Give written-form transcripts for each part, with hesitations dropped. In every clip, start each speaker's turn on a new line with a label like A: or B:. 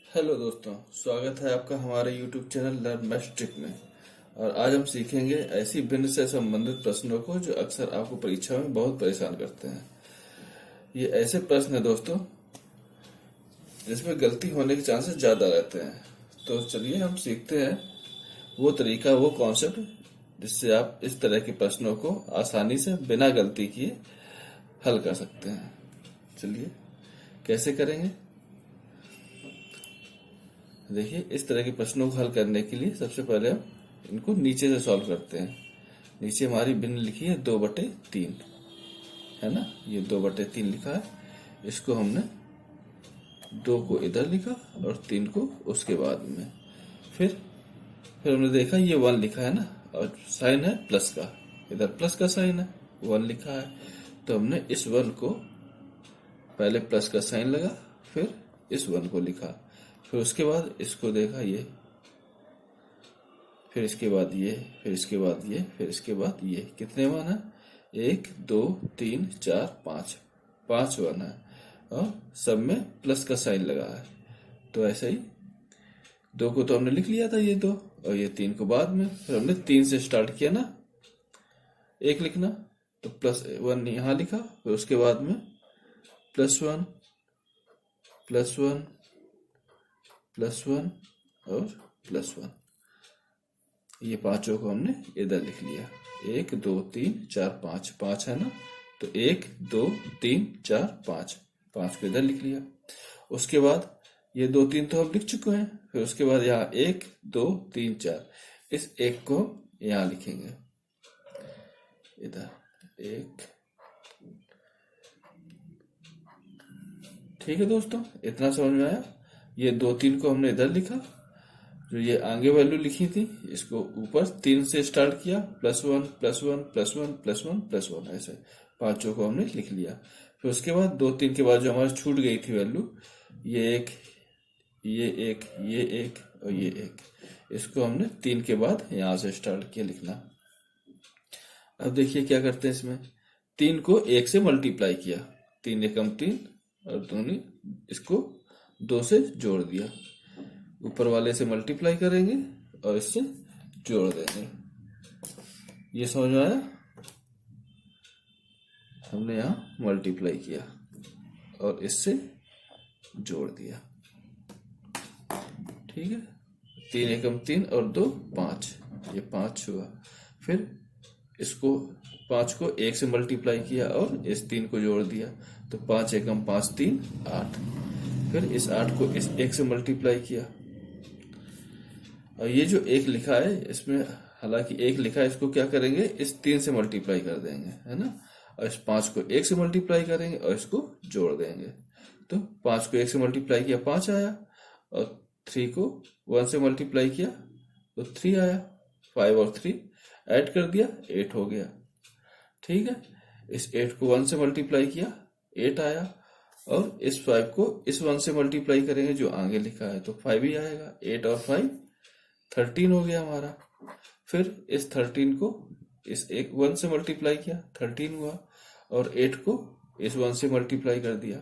A: Hello दोस्तों, स्वागत है आपका हमारे YouTube चैनल लर्न मैट्रिक में। और आज हम सीखेंगे ऐसी भिन्न से संबंधित प्रश्नों को जो अक्सर आपको परीक्षा में बहुत परेशान करते हैं। ये ऐसे प्रश्न है दोस्तों जिसमें गलती होने के चांसेस ज़्यादा रहते हैं। तो चलिए हम सीखते हैं वो तरीका, वो कॉन्सेप्ट जिससे आप इस तरह के प्रश्नों को आसानी से बिना गलती किए हल कर सकते हैं। चलिए कैसे करेंगे। देखिए, इस तरह के प्रश्नों को हल करने के लिए सबसे पहले हम इनको नीचे से सॉल्व करते हैं। नीचे हमारी भिन्न लिखी है 2/3, है ना। ये 2/3 लिखा है। इसको हमने 2 को इधर लिखा और 3 को उसके बाद में। फिर हमने देखा ये 1 लिखा है ना, और साइन है प्लस का, इधर प्लस का साइन है, 1 लिखा है। तो हमने इस 1 को पहले प्लस का साइन लगा, फिर इस 1 को लिखा, फिर उसके बाद इसको देखा ये, फिर इसके बाद ये, फिर इसके बाद ये, फिर इसके बाद ये। कितने 1 है? 1 2 3 4 5, 5 1 है और सब में प्लस का साइन लगा है। तो ऐसे ही 2 को तो हमने लिख लिया था, ये 2, और ये 3 को बाद में। फिर हमने 3 से स्टार्ट किया ना, 1 लिखना, तो +1 यहाँ लिखा, फिर उसके बाद में +1 +1 +1 और +1। ये पांचों को हमने इधर लिख लिया। 1 2 3 4 5, 5 है ना, तो 1 2 3 4 5, 5 को इधर लिख लिया। उसके बाद ये 2 3 तो हम लिख चुके हैं। फिर उसके बाद यहाँ 1 2 3 4, इस 1 को यहाँ लिखेंगे इधर 1। ठीक है दोस्तों, इतना समझ में आया। ये 2 3 को हमने इधर लिखा, जो ये आगे वैल्यू लिखी थी इसको ऊपर 3 से स्टार्ट किया, +1 +1 +1 +1 +1, ऐसे पांचों को हमने लिख लिया। फिर उसके बाद 2 3 के बाद जो हमारी छूट गई थी वैल्यू, ये 1 ये 1 ये 1 और ये 1, इसको हमने 3 के बाद यहां से स्टार्ट किया लिखना। अब देखिए क्या करते हैं, इसमें 3 को 1 से मल्टीप्लाई किया, 3 एकम 3 और दूनी, इसको 2 से जोड़ दिया। ऊपर वाले से मल्टीप्लाई करेंगे और इससे जोड़ देंगे। ये समझ में आया। हमने यहाँ मल्टीप्लाई किया और इससे जोड़ दिया। ठीक है, 3 एकम 3 और 2 5, ये 5 हुआ। फिर इसको 5 को 1 से मल्टीप्लाई किया और इस 3 को जोड़ दिया, तो 5 एकम 5 3 8। फिर इस 8 को इस 1 से मल्टीप्लाई किया, और ये जो 1 लिखा है इसमें, हालांकि 1 लिखा है, इसको क्या करेंगे, इस 3 से मल्टीप्लाई कर देंगे, है ना। और इस 5 को 1 से मल्टीप्लाई करेंगे और इसको जोड़ देंगे। तो 5 को 1 से मल्टीप्लाई किया 5 आया, और 3 को 1 से मल्टीप्लाई किया तो 3 आया। 5 और 3 ऐड कर दिया, 8 हो गया। ठीक है, इस 8 को 1 से मल्टीप्लाई किया, 8 आया, और इस 5 को इस 1 से मल्टीप्लाई करेंगे जो आगे लिखा है, तो 5 ही आएगा। 8 और 5 13 हो गया हमारा। फिर इस 13 को इस 1 से मल्टीप्लाई किया, 13 हुआ, और 8 को इस 1 से मल्टीप्लाई कर दिया।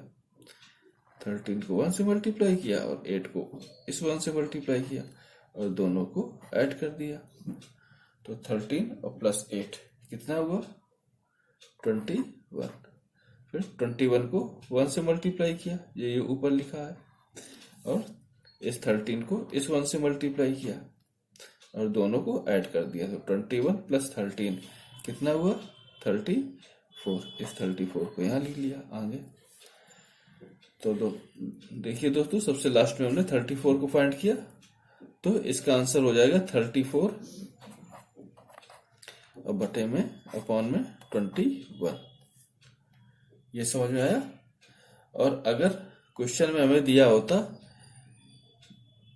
A: 13 को 1 से मल्टीप्लाई किया और 8 को इस 1 से मल्टीप्लाई किया और दोनों को ऐड कर दिया। तो 13 और +8 कितना हुआ? 21। फिर 21 को 1 से मल्टीप्लाई किया, ये ऊपर लिखा है, और इस 13 को इस 1 से मल्टीप्लाई किया और दोनों को ऐड कर दिया। तो 21 + 13 कितना हुआ? 34। इस 34 को यहाँ लिख लिया आगे। तो देखिए दोस्तों, सबसे लास्ट में हमने 34 को फाइंड किया, तो इसका आंसर हो जाएगा 34 और बटे में अपॉन में 21। ये समझ में आया। और अगर क्वेश्चन में हमें दिया होता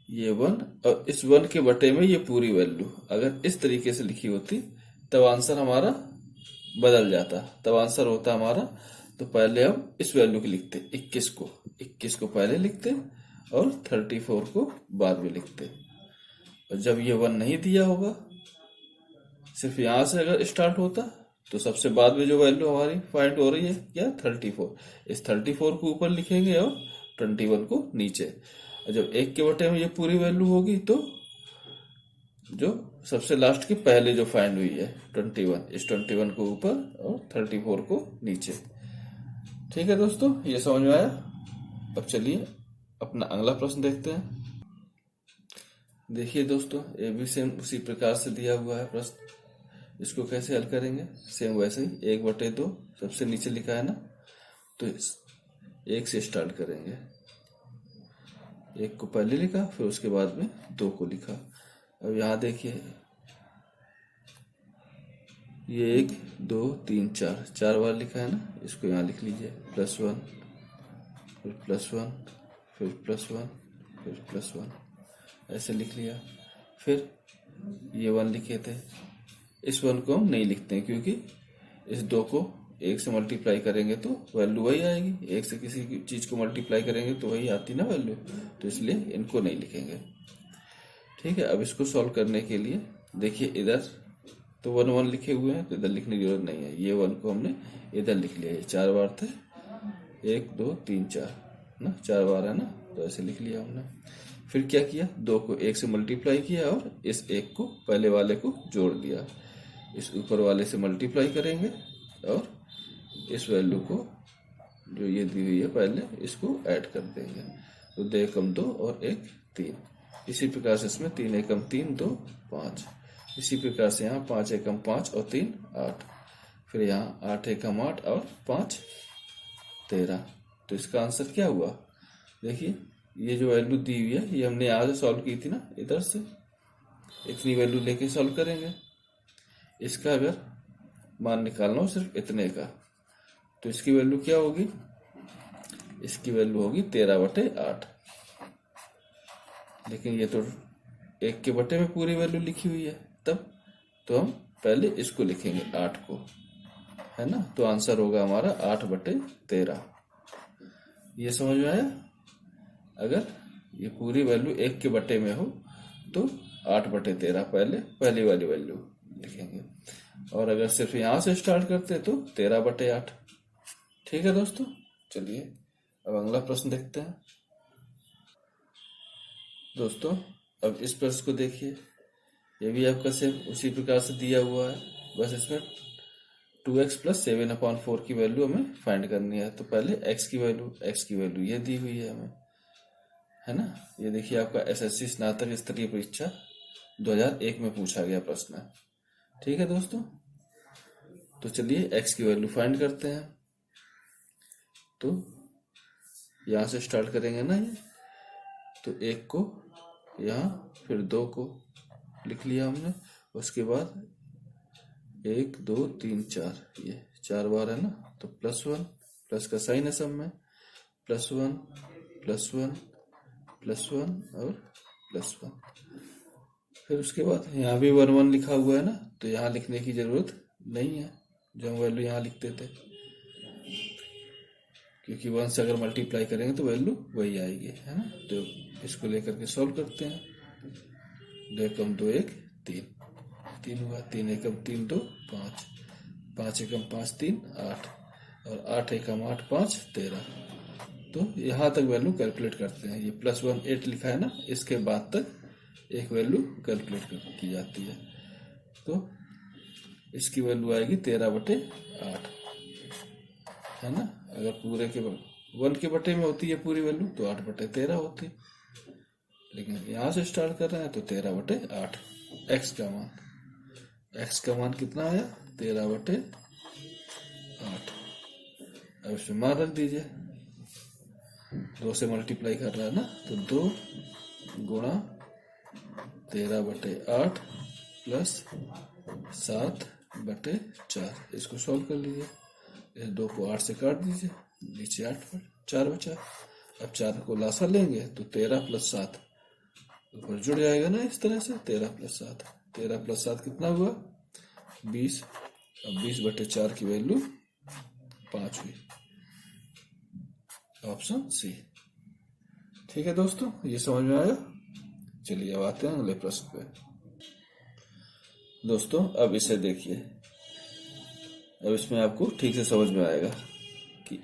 A: ये 1 और इस 1 के बटे में ये पूरी वैल्यू अगर इस तरीके से लिखी होती, तब आंसर हमारा बदल जाता। तब आंसर होता हमारा, तो पहले हम इस वैल्यू को लिखते 21 को पहले लिखते और 34 को बाद में लिखते। और जब ये 1 नहीं दिया होगा, सिर्फ यहां से अगर स्टार्ट होता, तो सबसे बाद में जो वैल्यू हमारी फाइंड हो रही है क्या? 34। इस 34 को ऊपर लिखेंगे और 21 को नीचे। और जब 1 के बटे में ये पूरी वैल्यू होगी तो जो सबसे लास्ट की पहले जो फाइंड हुई है 21, इस 21 को ऊपर और 34 को नीचे। ठीक है दोस्तों, ये समझ में आया। अब चलिए अपना अगला प्रश्न देखते हैं। देखिए दोस्तों, ये भी सेम उसी प्रकार से दिया हुआ है प्रश्न। इसको कैसे हल करेंगे, सेम वैसे ही 1/2 सबसे नीचे लिखा है ना, तो 1 से स्टार्ट करेंगे। 1 को पहले लिखा, फिर उसके बाद में 2 को लिखा। अब यहाँ देखिए, ये 1 2 3 4 4 बार लिखा है ना, इसको यहाँ लिख लीजिए +1, फिर +1, फिर +1, फिर +1, ऐसे लिख लिया। फिर ये 1 लिखे थे, इस 1 को हम नहीं लिखते हैं क्योंकि इस 2 को 1 से मल्टीप्लाई करेंगे तो वैल्यू वही आएगी। 1 से किसी चीज को मल्टीप्लाई करेंगे तो वही आती ना वैल्यू, तो इसलिए इनको नहीं लिखेंगे। ठीक है, अब इसको सॉल्व करने के लिए देखिए, इधर तो 1 1 लिखे हुए हैं तो इधर लिखने की जरूरत नहीं है। ये 1 को हमने इधर लिख लिया, ये 4 बार थे, 1 2 3 4 ना, 4 बार है ना, तो ऐसे लिख लिया हमने। फिर क्या किया, 2 को 1 से मल्टीप्लाई किया और इस 1 को पहले वाले को जोड़ दिया। इस ऊपर वाले से मल्टीप्लाई करेंगे और इस वैल्यू को जो ये दी हुई है पहले, इसको ऐड कर देंगे। तो 2 एकम 2 और 1 3। इसी प्रकार से इसमें 3 एकम 3 2 5। इसी प्रकार से यहाँ 5 एकम 5 और 3 8। फिर यहाँ 8 एकम 8 और 5 13। तो इसका आंसर क्या हुआ, देखिए ये जो वैल्यू दी हुई है ये हमने यहाँ से सॉल्व की थी ना, इधर से इतनी वैल्यू लेके सॉल्व करेंगे। इसका अगर मान निकालना हो सिर्फ इतने का, तो इसकी वैल्यू क्या होगी, इसकी वैल्यू होगी 13/8। लेकिन ये तो 1 के बटे में पूरी वैल्यू लिखी हुई है, तब तो हम पहले इसको लिखेंगे 8 को, है ना। तो आंसर होगा हमारा 8/13। ये समझ में आया। अगर ये पूरी वैल्यू 1 के बटे में हो तो 8/13 पहली वाली वैल्यू लिखेंगे, और अगर सिर्फ यहां से स्टार्ट करते तो 13/8। ठीक है दोस्तों, चलिए अब अगला प्रश्न देखते हैं। दोस्तों अब इस प्रश्न को देखिए, ये भी आपका सेम उसी प्रकार से दिया हुआ है, बस इसमें 2x + 7/4 की वैल्यू हमें फाइंड करनी है। तो पहले x की वैल्यू ये दी हुई है हमें, है ना। ये देखिए आपका SSC स्नातक स्तरीय परीक्षा 2001 में पूछा गया प्रश्न है। ठीक है दोस्तों, तो चलिए x की वैल्यू फाइंड करते हैं। तो यहां से स्टार्ट करेंगे ना, ये तो 1 को यहाँ, फिर 2 को लिख लिया हमने। उसके बाद 1 2 3 4, ये 4 बार है ना, तो +1, प्लस का साइन है सब में, +1 +1 +1 और +1। फिर उसके बाद यहाँ भी 1 1 लिखा हुआ है ना, तो यहाँ लिखने की जरूरत नहीं है जो हम वैल्यू यहाँ लिखते थे, क्योंकि 1 से अगर मल्टीप्लाई करेंगे तो वैल्यू वही आएगी, है ना। तो इसको लेकर के सॉल्व करते हैं। 2 एकम 2 1 3, 3 हुआ, 3 एकम 3 2 5, 5 एकम 5 3 8, और 8 एकम 8 5 13। तो यहाँ तक वैल्यू कैलकुलेट करते हैं। ये +1 8 लिखा है ना, इसके बाद तक एक वैल्यू कैलकुलेट की जाती है। तो इसकी वैल्यू आएगी 13/8, है ना। अगर पूरे के 1 के बटे में होती है पूरी वैल्यू तो 8/13 होती, लेकिन यहाँ से स्टार्ट कर रहे हैं तो 13/8। एक्स का मान कितना आया, 13/8। अब इसमें मान रख दीजिए, 2 से मल्टीप्लाई कर रहा है ना, तो 2 गुणा 13/8 प्लस 7/4। इसको सॉल्व कर लीजिए। इस 2 को 8 से काट दीजिए, नीचे 4 बचा। अब 4 को लासा लेंगे तो 13 + 7 ऊपर जुड़ जाएगा ना, इस तरह से 13 + 7। 13 + 7 कितना हुआ, 20। अब 20/4 की वैल्यू 5 हुई, ऑप्शन सी। ठीक है दोस्तों, ये समझ में आया। चलिए अब आते हैं अगले प्रश्न पे। दोस्तों अब इसे देखिए, अब इसमें आपको ठीक से समझ में आएगा कि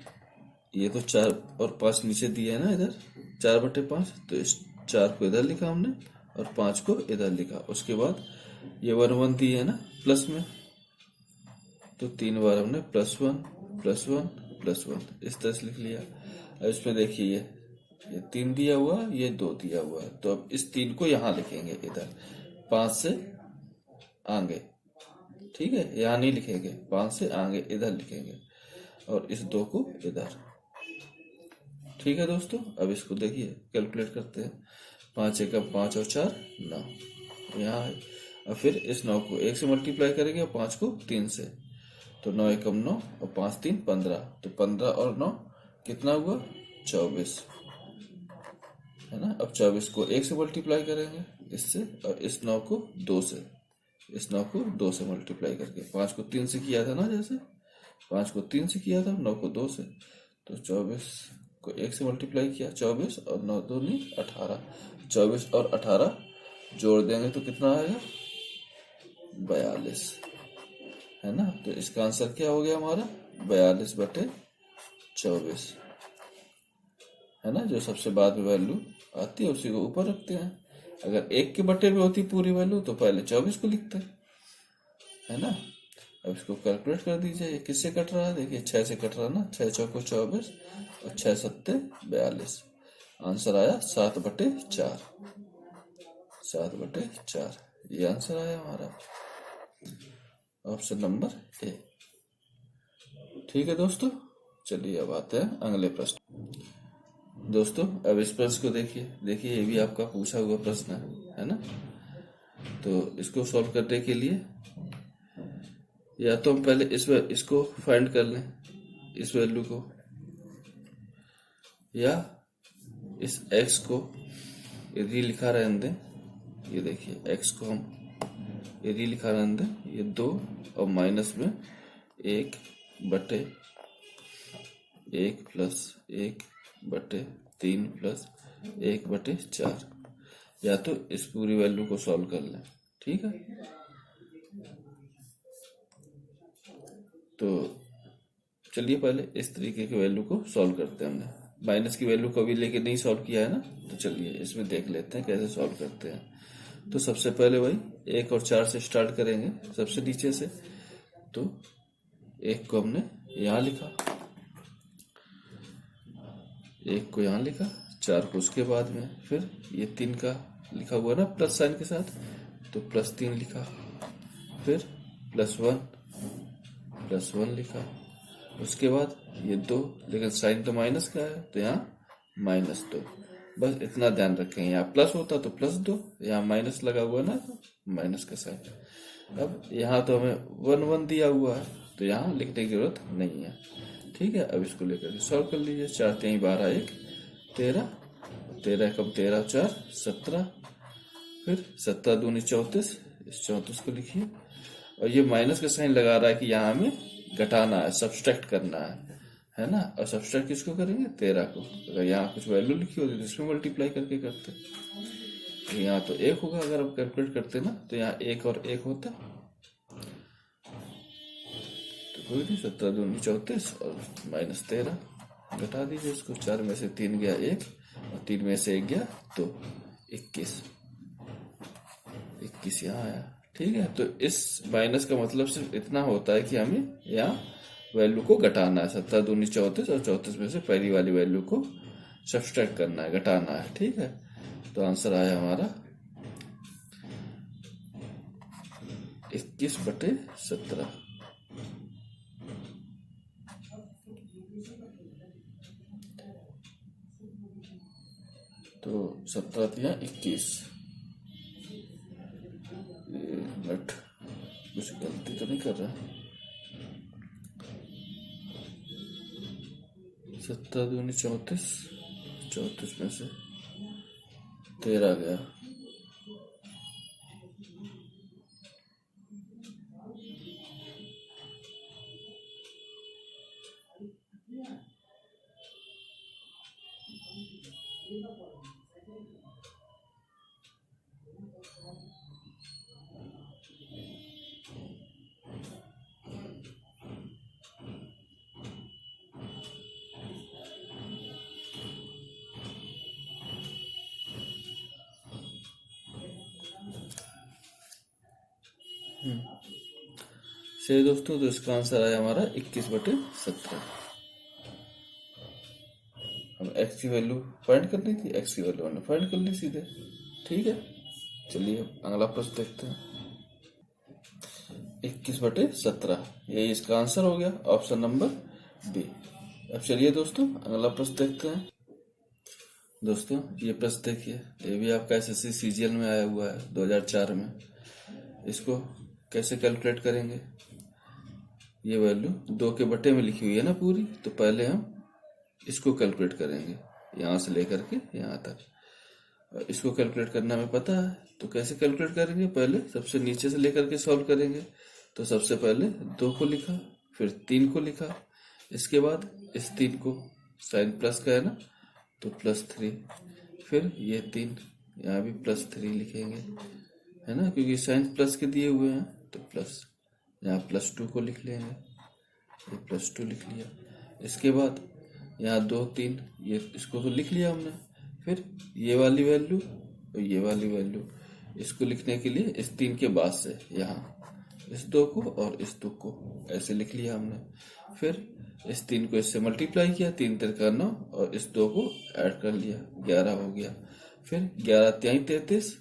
A: ये तो 4 और 5 नीचे दिया है ना इधर, 4/5, तो इस 4 को इधर लिखा हमने और 5 को इधर लिखा। उसके बाद ये 1 1 दिए है ना प्लस में, तो 3 बार हमने +1 +1 +1 इस तरह से लिख लिया। अब इसमें देखिए ये 3 दिया हुआ, ये 2 दिया हुआ है, तो अब इस 3 को यहाँ लिखेंगे इधर 5 से आगे, ठीक है, यहाँ नहीं लिखेंगे, 5 से आगे इधर लिखेंगे और इस 2 को इधर। ठीक है दोस्तों, अब इसको देखिए कैलकुलेट करते हैं। 5 एकम 5 और 4 9 यहाँ है। अब फिर इस 9 को 1 से मल्टीप्लाई करेंगे और 5 को 3 से, तो 9 एकम 9 और 5 3 15, तो 15 और 9 कितना हुआ 24, है ना। अब 24 को 1 से मल्टीप्लाई करेंगे इससे और इस 9 को 2 से, इस 9 को 2 से मल्टीप्लाई करके, 5 को 3 से किया था ना, जैसे 5 को 3 से किया था, 9 को 2 से, तो 24 को 1 से मल्टीप्लाई किया, 24 और 9 दूनी 18, 24 और 18 जोड़ देंगे तो कितना आएगा 42, है ना। तो इसका आंसर क्या हो गया हमारा 42/24, है ना। जो सबसे बाद में वैल्यू आती है उसी को ऊपर रखते हैं। अगर 1 के बटे में होती पूरी वैल्यू तो पहले 24 को लिखते हैं, है ना। अब इसको कैलकुलेट कर दीजिए, ये किससे कट रहा है, देखिए 6 से कट रहा है ना, 6 चौको 24 और 6 सत्ते 42, आंसर आया 7/4, 7/4, ये आंसर आया हमारा, ऑप्शन नंबर ए। ठीक है दोस्तों, चलिए अब आते हैं अगले प्रश्न। दोस्तों अब इस प्रश्न को देखिए ये भी आपका पूछा हुआ प्रश्न है ना। तो इसको सॉल्व करने के लिए या तो हम पहले इसको फाइंड कर लें, इस वैल्यू को, या इस x को यदि लिखा रहने दें, ये देखिए x को हम यदि लिखा रहने दें, ये 2 और माइनस में 1/1 + 1/3 + 1/4, या तो इस पूरी वैल्यू को सॉल्व कर लें, ठीक है। तो चलिए पहले इस तरीके की वैल्यू को सॉल्व करते हैं। हमने माइनस की वैल्यू कभी लेके नहीं सॉल्व किया है ना, तो चलिए इसमें देख लेते हैं कैसे सॉल्व करते हैं। तो सबसे पहले भाई 1 और 4 से स्टार्ट करेंगे, सबसे नीचे से। तो 1 को हमने यहाँ लिखा, 1 को यहाँ लिखा, 4 को उसके बाद में, फिर ये 3 का लिखा हुआ ना प्लस साइन के साथ, तो +3 लिखा, फिर +1 लिखा, उसके बाद ये 2, लेकिन साइन तो माइनस का है तो यहाँ -2, बस इतना ध्यान रखें। यहाँ प्लस होता तो +2, यहाँ माइनस लगा हुआ ना तो माइनस का साइन। अब यहाँ तो हमें 1 1 दिया हुआ है तो यहाँ लिखने की जरूरत नहीं है, ठीक है। अब इसको लेकर सॉल्व कर लीजिए। 4 3 12 1 13, 13 कम 13 4 17, फिर 17 दूनी 34, इस 34 को लिखिए। और ये माइनस का साइन लगा रहा है कि यहाँ हमें घटाना है, सब्सट्रैक्ट करना है ना। और सब्सट्रैक्ट किसको करेंगे 13 को। अगर यहाँ कुछ वैल्यू लिखी होती तो इसमें मल्टीप्लाई करके करते, तो यहाँ तो 1 होगा। अगर आप कैलकुलेट करते ना तो यहाँ 1 और 1 होता, तो कोई नहीं, 17 दूनी 34 और -13 घटा दीजिए इसको। 4 में से 3 गया 1 और 3 में से 1 गया, तो 21 यहाँ आया, ठीक है। तो इस माइनस का मतलब सिर्फ इतना होता है कि हमें यहाँ वैल्यू को घटाना है। 17 दूनी 34 और 34 में से पहली वाली वैल्यू को सब्सट्रैक्ट करना है, घटाना है, ठीक है। तो आंसर आया हमारा 21/17। तो 17 21 मिनट, कुछ गलती तो नहीं कर रहा। 17 दूनी 34, 34 में से 13 गया, सही दोस्तों, तो इसका आंसर आया हमारा 21/17। हम एक्स की वैल्यू फाइंड करनी थी, एक्स की वैल्यू हमने फाइंड कर ली सीधे। ठीक है, चलिए अगला प्रश्न देखते हैं। 21/17, यही इसका आंसर हो गया, ऑप्शन नंबर बी। अब चलिए दोस्तों अगला प्रश्न देखते हैं। दोस्तों ये प्रश्न देखिए, ये भी आपका एसएससी सीजीएल में आया हुआ है 2004 में। इसको कैसे कैलकुलेट करेंगे? ये वैल्यू 2 के बटे में लिखी हुई है ना पूरी, तो पहले हम इसको कैलकुलेट करेंगे, यहाँ से लेकर के यहाँ तक। इसको कैलकुलेट करना हमें पता है, तो कैसे कैलकुलेट करेंगे? पहले सबसे नीचे से लेकर के सॉल्व करेंगे। तो सबसे पहले 2 को लिखा, फिर 3 को लिखा, इसके बाद इस 3 को, साइन प्लस का है ना, तो +3, फिर ये 3, यहाँ भी +3 लिखेंगे, है ना, क्योंकि साइन प्लस के दिए हुए हैं, तो प्लस, यहाँ +2 को लिख लेंगे, ये +2 लिख लिया। इसके बाद यहाँ 2 3, ये इसको तो लिख लिया हमने। फिर ये वाली वैल्यू और ये वाली वैल्यू, इसको लिखने के लिए इस 3 के बाद से यहाँ इस 2 को और इस 2 को ऐसे लिख लिया हमने। फिर इस 3 को इससे मल्टीप्लाई किया, 3 3 का 9, और इस 2 को ऐड कर लिया, 11 हो गया। फिर 11 3 33,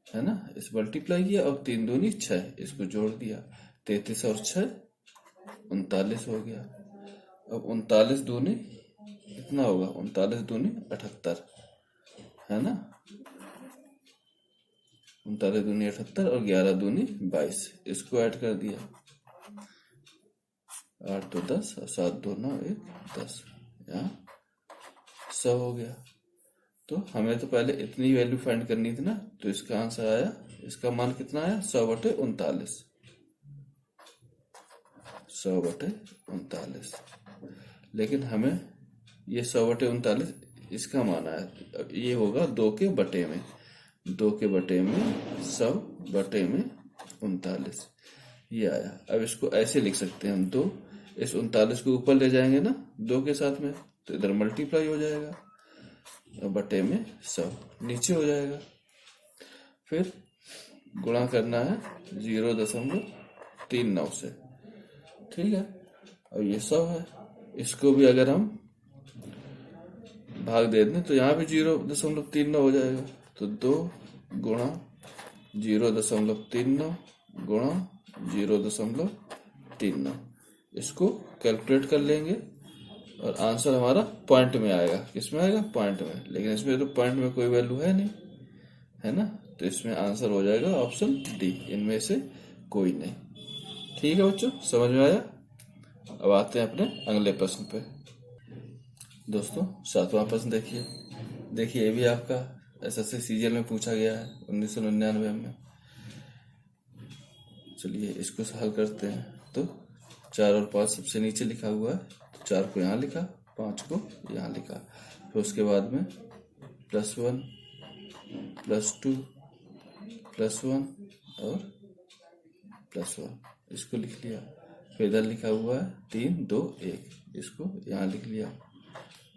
A: है ना, इस मल्टीप्लाई किया और 3 दूनी 6, इसको जोड़ दिया, 33 और 6 39 हो गया। अब 39 दूनी कितना होगा? 39 दूनी 78, है ना, 39 दूनी 78 और 11 दूनी 22, इसको ऐड कर दिया, 8 2 10 और 7 2 9 1 10, यहाँ 100 हो गया। तो हमें तो पहले इतनी वैल्यू फाइंड करनी थी ना, तो इसका आंसर आया, इसका मान कितना आया? 100/39, 100/39। लेकिन हमें ये 100/39 इसका मान आया, ये होगा 2 के बटे में, 2 के बटे में 100/39 ये आया। अब इसको ऐसे लिख सकते हैं हम, 2 इस 39 को ऊपर ले जाएंगे ना 2 के साथ में, तो इधर मल्टीप्लाई हो जाएगा, बटे में 100 नीचे हो जाएगा। फिर गुणा करना है 0.39 से, ठीक है। और ये 100 है, इसको भी अगर हम भाग दे दें तो यहाँ भी 0.39 हो जाएगा। तो 2 गुणा 0.39 गुणा 0.39, इसको कैलकुलेट कर लेंगे और आंसर हमारा पॉइंट में आएगा। किस में आएगा? पॉइंट में। लेकिन इसमें तो पॉइंट में कोई वैल्यू है नहीं, है ना, तो इसमें आंसर हो जाएगा ऑप्शन डी, इनमें से कोई नहीं। ठीक है बच्चों, समझ में आया? अब आते हैं अपने अगले प्रश्न पे। दोस्तों 7वां प्रश्न देखिए, ये भी आपका एसएससी सीजीएल में पूछा गया है 1999 में। चलिए इसको हल करते हैं। तो 4 और 5 सबसे नीचे लिखा हुआ है, तो 4 को यहाँ लिखा, 5 को यहाँ लिखा। फिर उसके बाद में +1 +2 +1 और +1, इसको लिख लिया। फिर इधर लिखा हुआ है 3 2 1, इसको यहाँ लिख लिया,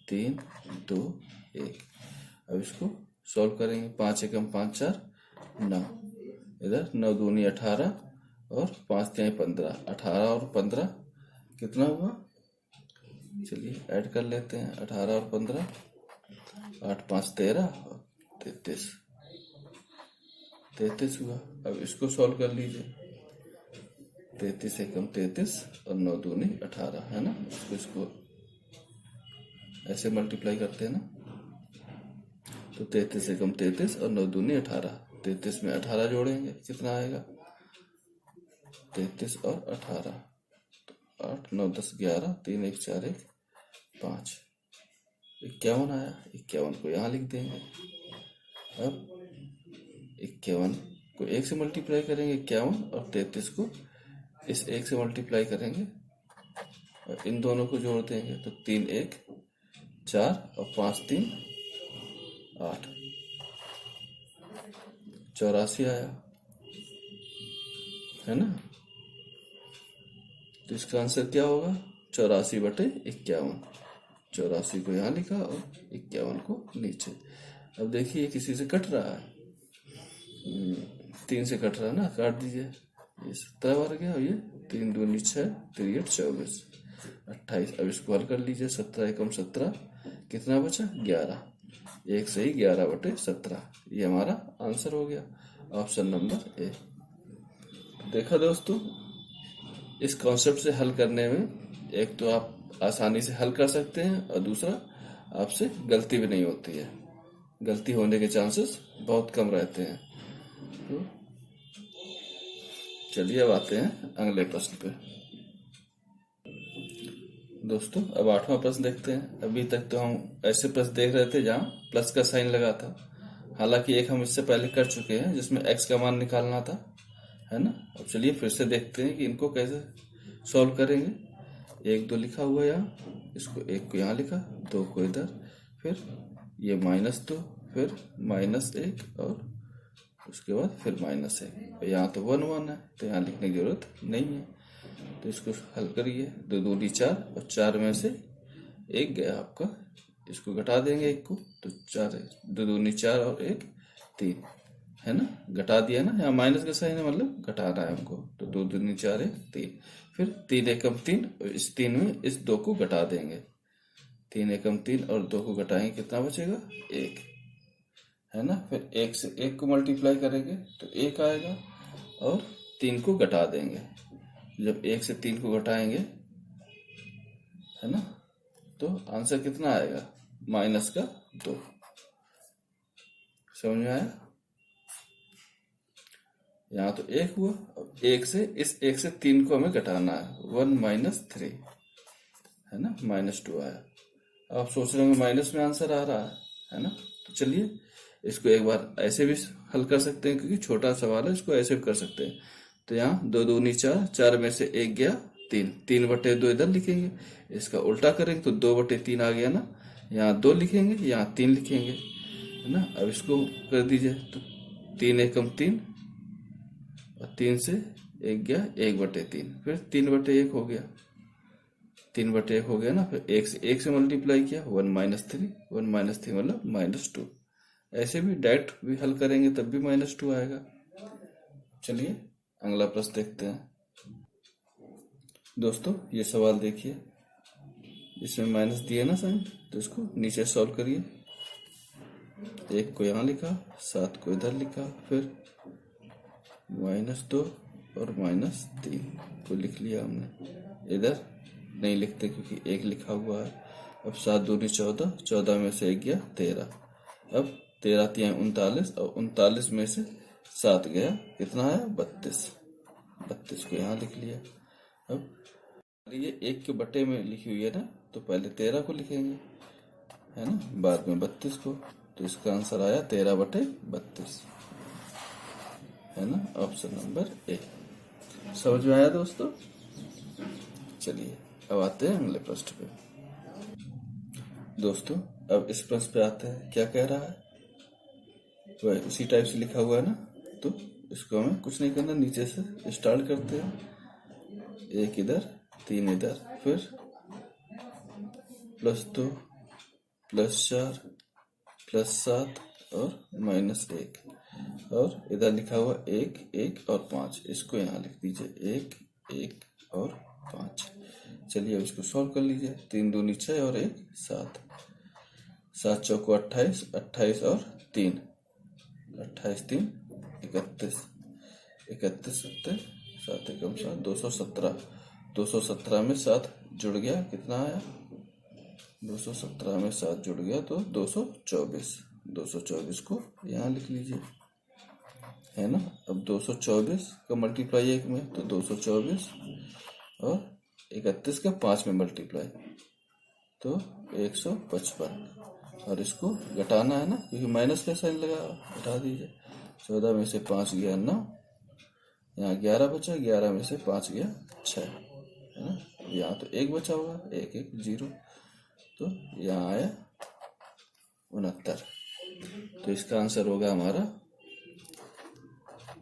A: 3 2 1। अब इसको सॉल्व करेंगे, 5 एकम 5 4 9, इधर 9 दूनी 18 और 5 3 15, 18 और 15 कितना हुआ? चलिए ऐड कर लेते हैं, 18 और 15, 8 5 13 और 33 हुआ। अब इसको सॉल्व कर लीजिए, 33 एकम 33 और 9 दूनी 18, है ना, इसको ऐसे मल्टीप्लाई करते हैं ना, तो 33 एकम 33 और 9 दूनी 18, 33 में 18 जोड़ेंगे, कितना आएगा? 33 और 18, तो 8 9 10 11, 3 1 4 1 5, 51 आया। 51 को यहाँ लिख देंगे। अब 51 को 1 से मल्टीप्लाई करेंगे 51, और 33 को इस 1 से मल्टीप्लाई करेंगे और इन दोनों को जोड़ देंगे, तो 3 1 4 और 5 3 8, 84 आया, है ना। तो इसका आंसर क्या होगा? 84/51। 84 को यहाँ लिखा और 51 को नीचे। अब देखिए किसी से कट रहा है, 3 से कट रहा है ना, काट दीजिए। ये 17 बार गया और ये 3 दूनी 6, 3 8 24, 28। अब इसको हल कर लीजिए, 17 एकम 17, कितना बचा 11, एक सही 11/17। ये हमारा आंसर हो गया, ऑप्शन नंबर ए। देखा दोस्तों, इस कॉन्सेप्ट से हल करने में एक तो आप आसानी से हल कर सकते हैं और दूसरा आपसे गलती भी नहीं होती है, गलती होने के चांसेस बहुत कम रहते हैं। तो चलिए अब आते हैं अगले प्रश्न पे। दोस्तों अब 8वां प्रश्न देखते हैं। अभी तक तो हम ऐसे प्रश्न देख रहे थे जहाँ प्लस का साइन लगा था, हालांकि एक हम इससे पहले कर चुके हैं जिसमें x का मान निकालना था, है ना। अब चलिए फिर से देखते हैं कि इनको कैसे सॉल्व करेंगे। 1 2 लिखा हुआ है यहाँ, इसको 1 को यहाँ लिखा, 2 को इधर, फिर ये -2, फिर -1 और उसके बाद फिर -1। यहाँ तो 1 1 है तो यहाँ लिखने की जरूरत नहीं है। तो इसको हल करिए, 2 दूनी 4 और 4 में से 1 गया आपका, इसको घटा देंगे 1 को, तो 4 है, 2 दूनी 4 और 1 3, है ना। घटा दिया ना, यहाँ माइनस का साइन है मतलब घटाना है हमको, तो 2 दूनी 4 है 3, फिर 3 एकम 3, इस 3 में इस 2 को घटा देंगे, 3 एकम 3 और 2 को घटाएंगे, कितना बचेगा 1, है ना। फिर 1 से 1 को मल्टीप्लाई करेंगे तो 1 आएगा और 3 को घटा देंगे। जब 1 से 3 को घटाएंगे, है ना, तो आंसर कितना आएगा -2। समझ में आया। यहाँ तो 1 हुआ, अब 1 से इस 1 से 3 को हमें घटाना है, 1 - 3, है ना, -2 आया। आप सोच रहे होंगे माइनस में आंसर आ रहा है ना। तो चलिए इसको एक बार ऐसे भी हल कर सकते हैं, क्योंकि छोटा सवाल है, इसको ऐसे भी कर सकते हैं। तो यहाँ 2 दूनी 4, 4 में से 1 गया 3, 3/2 इधर लिखेंगे, इसका उल्टा करेंगे तो 2/3 आ गया ना, यहाँ 2 लिखेंगे, यहाँ 3 लिखेंगे, है ना। अब इसको कर दीजिए, तो 3 एकम 3 और 3 से 1 गया 1/3, फिर 3/1 हो गया, 3/1 हो गया ना। फिर 1 से मल्टीप्लाई किया, 1 - 3, 1 - 3 मतलब -2। ऐसे भी डायरेक्ट भी हल करेंगे तब भी -2 आएगा। चलिए अगला प्रश्न देखते हैं। दोस्तों ये सवाल देखिए, इसमें माइनस दिए ना साइन, तो इसको नीचे सॉल्व करिए। 1 को यहाँ लिखा, 7 को इधर लिखा, फिर -2 और -3 को लिख लिया हमने, इधर नहीं लिखते क्योंकि 1 लिखा हुआ है। अब 7 दूनी 14, 14 में से 1 गया 13, अब 13 3 39 और 39 में से 7 गया, कितना आया 32, 32 को यहाँ लिख लिया। अब ये 1 के बटे में लिखी हुई है ना, तो पहले 13 को लिखेंगे, है ना, बाद में 32 को, तो इसका आंसर आया 13/32, है ना, ऑप्शन नंबर ए। समझ में आया दोस्तों। चलिए अब आते हैं अगले प्रश्न पे। दोस्तों अब इस प्रश्न पे आते हैं, क्या कह रहा है, वह उसी टाइप से लिखा हुआ है ना, तो इसको हमें कुछ नहीं करना, नीचे से स्टार्ट करते हैं। 1 इधर, 3 इधर, फिर +2 +4 +7 और -1, और इधर लिखा हुआ 1 1 और 5, इसको यहाँ लिख दीजिए 1 1 और 5। चलिए अब इसको सॉल्व कर लीजिए। 3 दूनी 6 और 1 7, 7 चौको 28, 28 और 3, 28 3 31, 31 7 7 एकम 7, 217, 217 में 7 जुड़ गया, कितना आया 217 में 7 जुड़ गया तो 224, 224 को यहाँ लिख लीजिए, है ना। अब 224 का मल्टीप्लाई 1 में तो 224 और 31 का 5 में मल्टीप्लाई तो 155, और इसको घटाना है ना, क्योंकि माइनस का साइन लगा, घटा दीजिए। 14 में से 5 गया 9, यहाँ 11 बचा, 11 में से 5 गया 6, है ना। यहाँ तो 1 बचा हुआ, 1 1 0, तो यहाँ आया 69। तो इसका आंसर होगा हमारा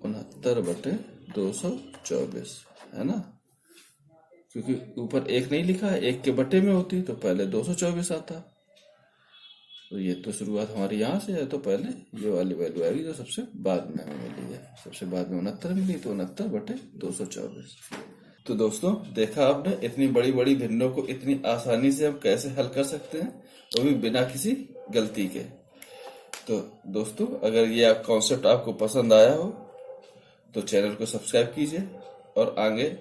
A: 69/224, है ना, क्योंकि ऊपर 1 नहीं लिखा है, 1 के बटे में होती तो पहले 224 आता। तो ये तो शुरुआत हमारी यहाँ से है, तो पहले ये वाली वैल्यू आएगी जो सबसे बाद में हमें मिली है। सबसे बाद में 69 मिली, तो 69/224। तो दोस्तों देखा आपने, इतनी बड़ी बड़ी भिन्नों को इतनी आसानी से हम कैसे हल कर सकते हैं, वो भी बिना किसी गलती के। तो दोस्तों अगर ये कॉन्सेप्ट आपको पसंद आया हो तो चैनल को सब्सक्राइब कीजिए, और आगे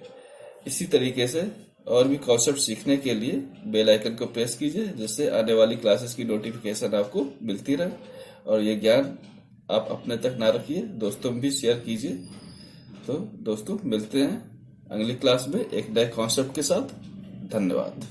A: इसी तरीके से और भी कॉन्सेप्ट सीखने के लिए बेल आइकन को प्रेस कीजिए, जिससे आने वाली क्लासेस की नोटिफिकेशन आपको मिलती रहे। और ये ज्ञान आप अपने तक ना रखिए, दोस्तों में भी शेयर कीजिए। तो दोस्तों मिलते हैं अगली क्लास में एक नए कॉन्सेप्ट के साथ। धन्यवाद।